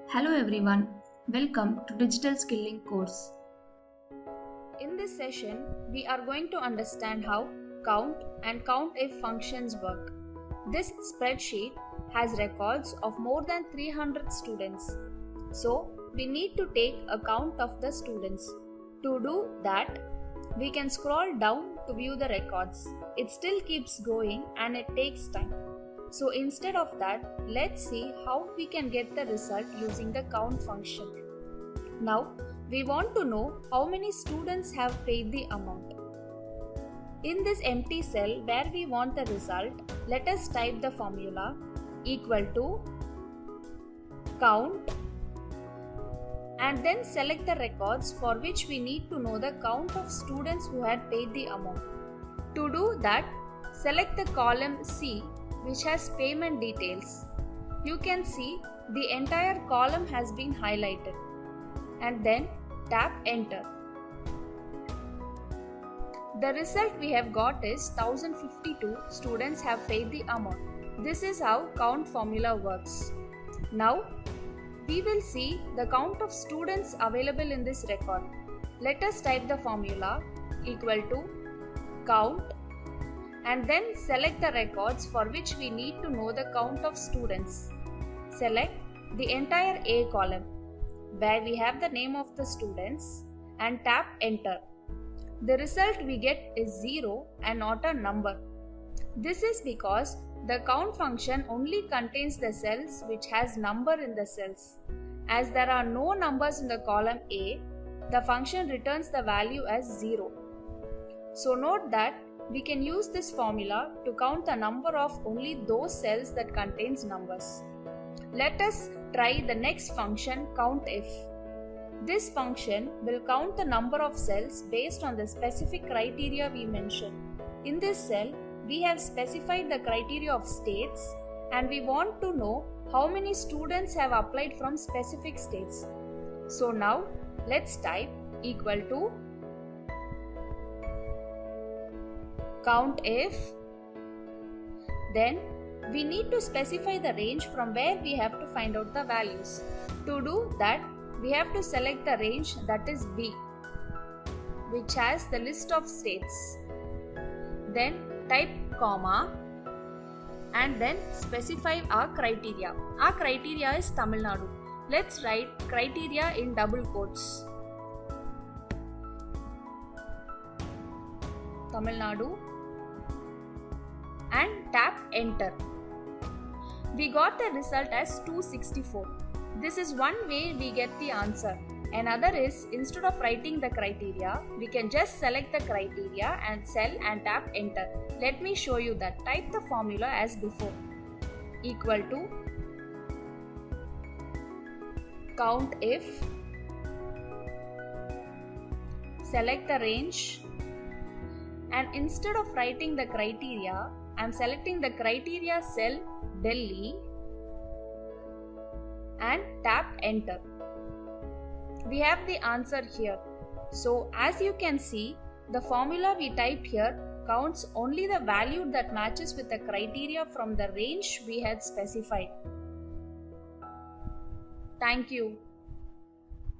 Hello everyone, welcome to Digital Skilling course. In this session, we are going to understand how count and COUNTIF functions work. This spreadsheet has records of more than 300 students. So, we need to take a count of the students. To do that, we can scroll down to view the records. It still keeps going and it takes time. So instead of that, let's see how we can get the result using the count function. Now, we want to know how many students have paid the amount. In this empty cell where we want the result, let us type the formula equal to count and then select the records for which we need to know the count of students who had paid the amount. To do that, select the column C, which has payment details. You can see the entire column has been highlighted and then tap enter. The result we have got is 1052 students have paid the amount. This is how count formula works. Now we will see the count of students available in this record. Let us type the formula equal to count and then select the records for which we need to know the count of students. Select the entire A column where we have the name of the students and tap enter. The result we get is 0 and not a number. This is because the count function only contains the cells which has number in the cells. As there are no numbers in the column A, the function returns the value as 0. So note that we can use this formula to count the number of only those cells that contains numbers. Let us try the next function COUNTIF. This function will count the number of cells based on the specific criteria we mentioned. In this cell, we have specified the criteria of states and we want to know how many students have applied from specific states. So now let's type equal to COUNTIF. Then we need to specify the range from where we have to find out the values. To do that, we have to select the range that is B, which has the list of states. Then type comma and then specify our criteria. Our criteria is Tamil Nadu. Let's write criteria in double quotes. Tamil Nadu and tap enter. We got the result as 264. This is one way we get the answer. Another is, instead of writing the criteria, we can just select the criteria and cell and tap enter. Let me show you that. Type the formula as before. Equal to COUNTIF. Select the range. And instead of writing the criteria, I am selecting the criteria cell Delhi and tap enter. We have the answer here. So as you can see, the formula we typed here counts only the value that matches with the criteria from the range we had specified. Thank you.